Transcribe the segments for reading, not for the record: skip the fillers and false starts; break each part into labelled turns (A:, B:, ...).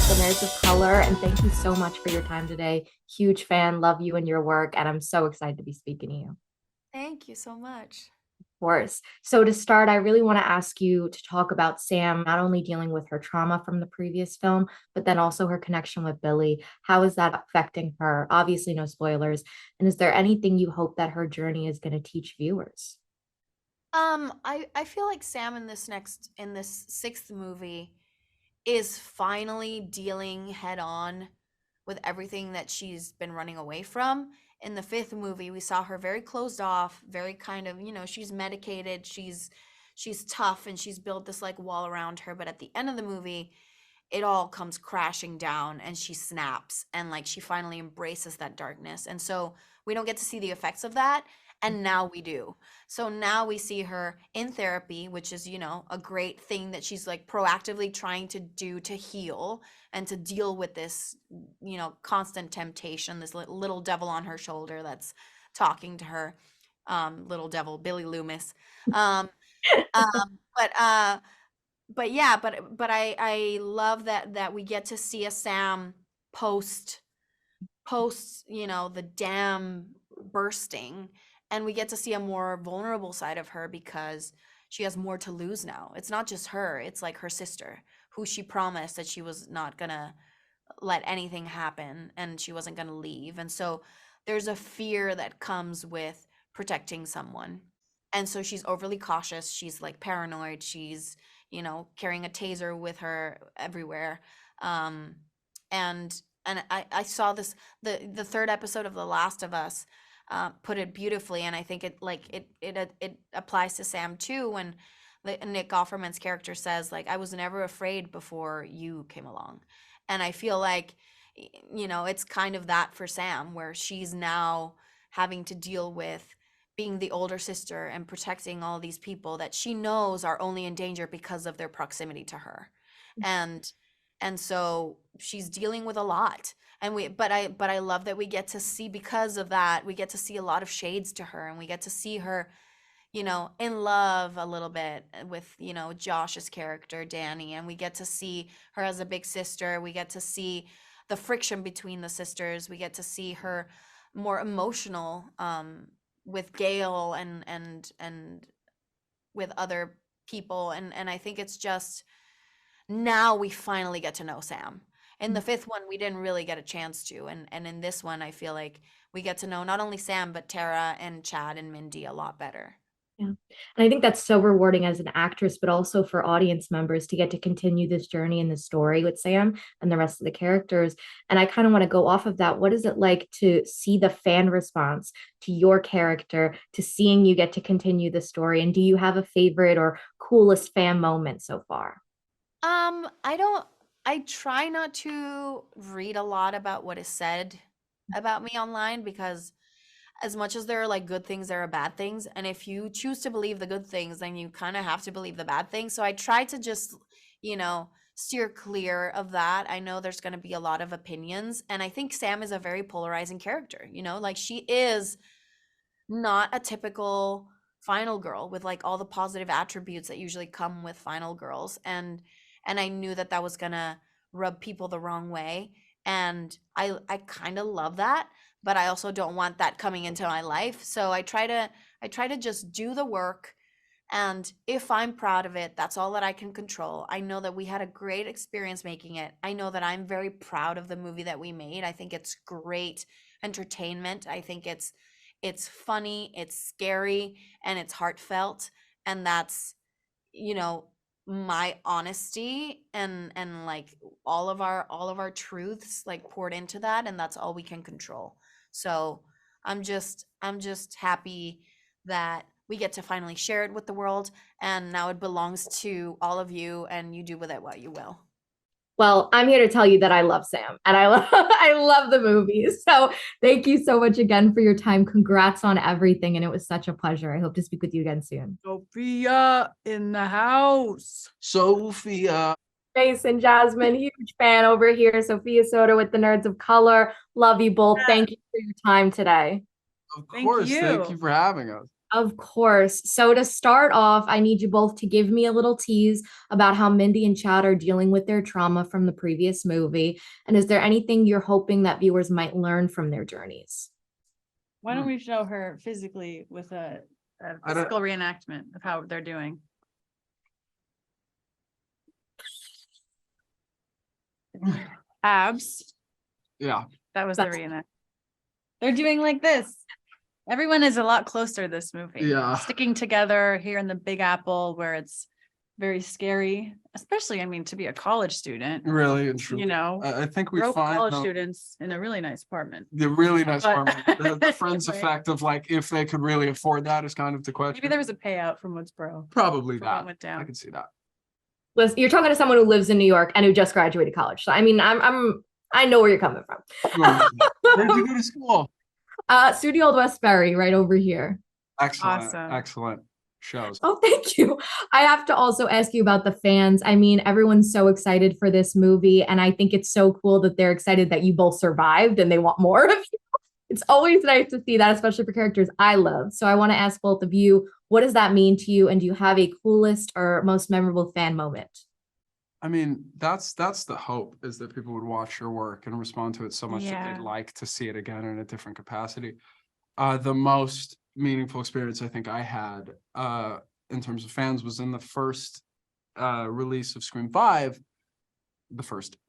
A: The Nerds of Color, and thank you so much for your time today. Huge fan, love you and your work, and I'm so excited to be speaking to you.
B: Thank you so much.
A: Of course. So to start, I really want to ask you to talk about Sam, not only dealing with her trauma from the previous film, but then also her connection with Billy. How is that affecting her? Obviously, no spoilers. And is there anything you hope that her journey is going to teach viewers?
B: I feel like Sam in this sixth movie is finally dealing head on with everything that she's been running away from. In the fifth movie, we saw her very closed off, very kind of, she's medicated, she's tough and she's built this like wall around her, but at the end of the movie, it all comes crashing down and she snaps and like she finally embraces that darkness. And so we don't get to see the effects of that. And now we do. So now we see her in therapy, which is, a great thing that she's like proactively trying to do to heal and to deal with this, constant temptation, this little devil on her shoulder that's talking to her, little devil, Billy Loomis. Um, but yeah, but I love that we get to see a Sam post post, the dam bursting, and we get to see a more vulnerable side of her because she has more to lose now. It's not just her, it's like her sister, who she promised that she was not gonna let anything happen and she wasn't gonna leave. And so there's a fear that comes with protecting someone. And so she's overly cautious. She's like paranoid. She's, carrying a taser with her everywhere. Um, and I saw this the third episode of The Last of Us put it beautifully, and I think it applies to Sam too when Nick Offerman's character says like I was never afraid before you came along, and I feel like it's kind of that for Sam where she's now having to deal with being the older sister and protecting all these people that she knows are only in danger because of their proximity to her. And so she's dealing with a lot. And but I love that we get to see, because of that, we get to see a lot of shades to her, and we get to see her, in love a little bit with, Josh's character, Danny, and we get to see her as a big sister. We get to see the friction between the sisters. We get to see her more emotional with Gail and with other people. And I think it's just now we finally get to know Sam. In the fifth one, we didn't really get a chance to. And in this one, I feel like we get to know not only Sam, but Tara and Chad and Mindy a lot better.
A: Yeah. And I think that's so rewarding as an actress, but also for audience members to get to continue this journey in the story with Sam and the rest of the characters. And I kind of want to go off of that. What is it like to see the fan response to your character, to seeing you get to continue the story? And do you have a favorite or coolest fan moment so far?
B: I don't, I try not to read a lot about what is said about me online, because as much as there are like good things, there are bad things. And if you choose to believe the good things, then you kind of have to believe the bad things. So I try to just, steer clear of that. I know there's going to be a lot of opinions. And I think Sam is a very polarizing character, like she is not a typical final girl with like all the positive attributes that usually come with final girls. And I knew that that was going to rub people the wrong way. And I kind of love that, but I also don't want that coming into my life. So I try to just do the work, and if I'm proud of it, that's all that I can control. I know that we had a great experience making it. I know that I'm very proud of the movie that we made. I think it's great entertainment. I think it's funny, it's scary, and it's heartfelt, and that's, you know, my honesty and like all of our truths like poured into that, and that's all we can control. So I'm just happy that we get to finally share it with the world, and now it belongs to all of you, and you do with it what you will.
A: Well, I'm here to tell you that I love Sam and I love I love the movies. So thank you so much again for your time. Congrats on everything. And it was such a pleasure. I hope to speak with you again soon.
C: Sophia in the house.
D: Sophia.
A: Jason, Jasmine, huge fan over here. Sophia Soda with the Nerds of Color. Love you both.
C: Yeah.
A: Thank you for your time today.
D: Of
C: Thank
D: course. Thank
C: you.
D: you for having us.
A: Of course. So to start off, I need you both to give me a little tease about how Mindy and Chad are dealing with their trauma from the previous movie. And is there anything you're hoping that viewers might learn from their journeys?
C: Why don't we show her physically with a physical reenactment of how they're doing? Abs.
D: Yeah.
C: That was the reenact. They're doing like this. Everyone is a lot closer this movie.
D: Yeah.
C: Sticking together here in the Big Apple where it's very scary, especially, I mean, to be a college student.
D: Really and truly.
C: You know,
D: I think we
C: broke
D: find
C: college students in a really nice apartment.
D: the really nice
C: But-
D: apartment. The friends
C: Right.
D: effect of like if they could really afford that is kind of the question.
C: Maybe there was a payout from Woodsboro.
D: Probably
C: for what
D: that.
C: went down.
D: I can see that.
A: Listen, you're talking to someone who lives in New York and who just graduated college. So I mean, I know where you're coming from.
D: Where did you go to school?
A: Studio Old Westbury, right over here.
D: Excellent.
C: Awesome.
D: Excellent shows.
A: Oh, thank you. I have to also ask you about the fans. I mean, everyone's so excited for this movie, and I think it's so cool that they're excited that you both survived and they want more of you. It's always nice to see that, especially for characters I love. So I want to ask both of you, what does that mean to you? And do you have a coolest or most memorable fan moment?
D: I mean, that's the hope, is that people would watch your work and respond to it so much that
C: Yeah.
D: they'd like to see it again in a different capacity. The most meaningful experience I think I had in terms of fans was in the first release of Scream 5.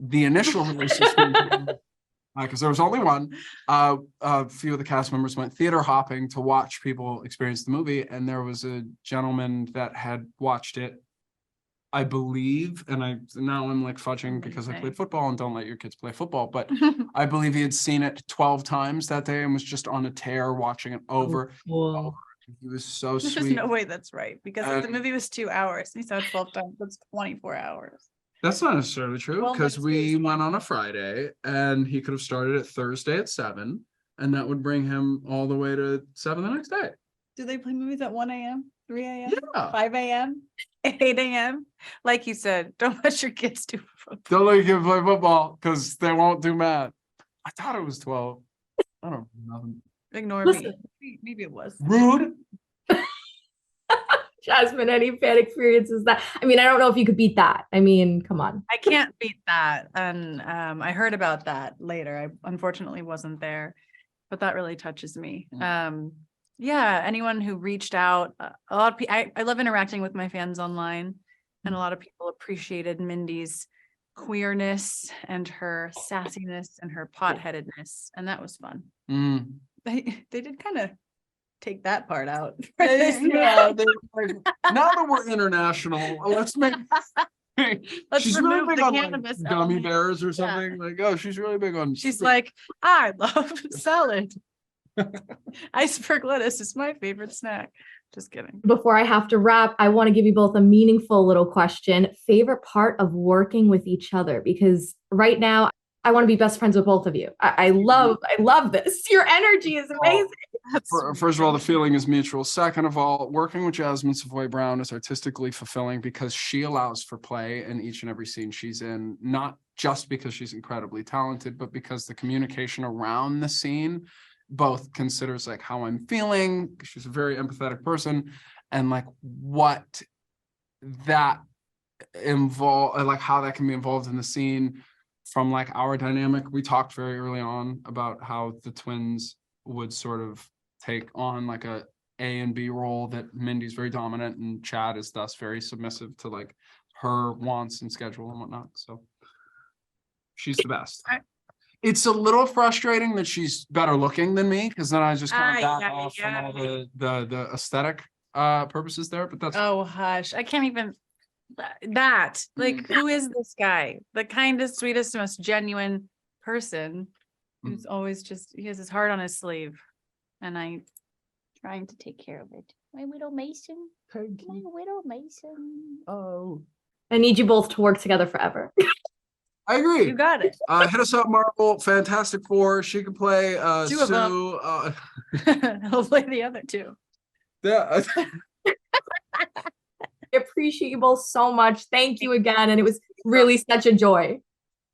D: The initial release of Scream 5, because there was only one. A few of the cast members went theater hopping to watch people experience the movie, and there was a gentleman that had watched it, I believe, and now I'm like fudging because I played football, and don't let your kids play football, but I believe he had seen it 12 times that day and was just on a tear watching it over.
A: Whoa.
D: He was so
C: There's
D: sweet.
C: no way that's right, because if the
D: And-
C: movie was 2 hours and he saw it 12 times, that's 24 hours.
D: That's not necessarily true,
C: Well,
D: because
C: but
D: we
C: it's-
D: went on a Friday and he could have started at Thursday at 7, and that would bring him all the way to 7 the next day.
C: Do they play movies at 1 a.m., 3 a.m.,
D: Yeah.
C: 5 a.m., 8 a.m.? Like you said, don't let your kids do football.
D: Don't let your kid play football because they won't do math. I thought it was 12. I don't know nothing.
C: Ignore
A: Listen.
C: me. Maybe it was.
D: Rude.
A: Jasmine, any fan experiences that? I mean, I don't know if you could beat that. I mean, come on.
C: I can't beat that. And I heard about that later. I unfortunately wasn't there, but that really touches me. Yeah, anyone who reached out, a lot of people, I love interacting with my fans online, and a lot of people appreciated Mindy's queerness and her sassiness and her potheadedness, and that was fun.
D: Mm.
C: They did kind of take that part out.
D: Yeah, now that we're international, let's make.
C: Let's
D: She's really
C: remove
D: big
C: the
D: on like,
C: cannabis
D: gummy
C: element.
D: bears or something. Like, oh, she's really big on.
C: She's like, I love salad. Iceberg lettuce is my favorite snack. Just kidding.
A: Before I have to wrap, I want to give you both a meaningful little question. Favorite part of working with each other? Because right now, I want to be best friends with both of you. I love this. Your energy is amazing.
D: First of all, the feeling is mutual. Second of all, working with Jasmin Savoy Brown is artistically fulfilling because she allows for play in each and every scene she's in, not just because she's incredibly talented, but because the communication around the scene both considers like how I'm feeling. She's a very empathetic person, and like what that involve, like how that can be involved in the scene from like our dynamic. We talked very early on about how the twins would sort of take on like a and B role, that Mindy's very dominant and Chad is thus very submissive to like her wants and schedule and whatnot. So she's the best. It's a little frustrating that she's better looking than me, because then I just kind of back off from all the aesthetic purposes there, but that's
C: Oh, hush. I can't even that. Like, who is this guy? The kindest, sweetest, most genuine person who's always just, he has his heart on his sleeve. And I'm trying to take care of it. My widow Mason. My widow Mason.
D: oh.
A: I need you both to work together forever.
D: I agree.
C: You got it.
D: Hit us up, Marvel. Fantastic Four. She can play
C: Two of
D: Sue.
C: He'll play the other two.
D: Yeah.
A: I appreciate you both so much. Thank you again. And it was really such a joy.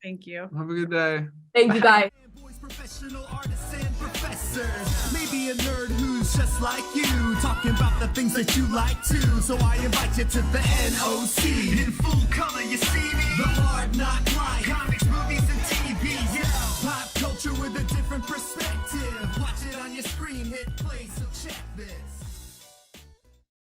C: Thank you.
D: Have a good day.
A: Thank you guys.
E: Boys, professional artists and professors. Maybe a nerd who's just like you, talking about the things that you like too. So I invite you to the NOC. In full color, you see me. The hard knock life, comics, movies, and TV. Yeah, pop culture with a different perspective. Watch it on your screen, hit play, so check this.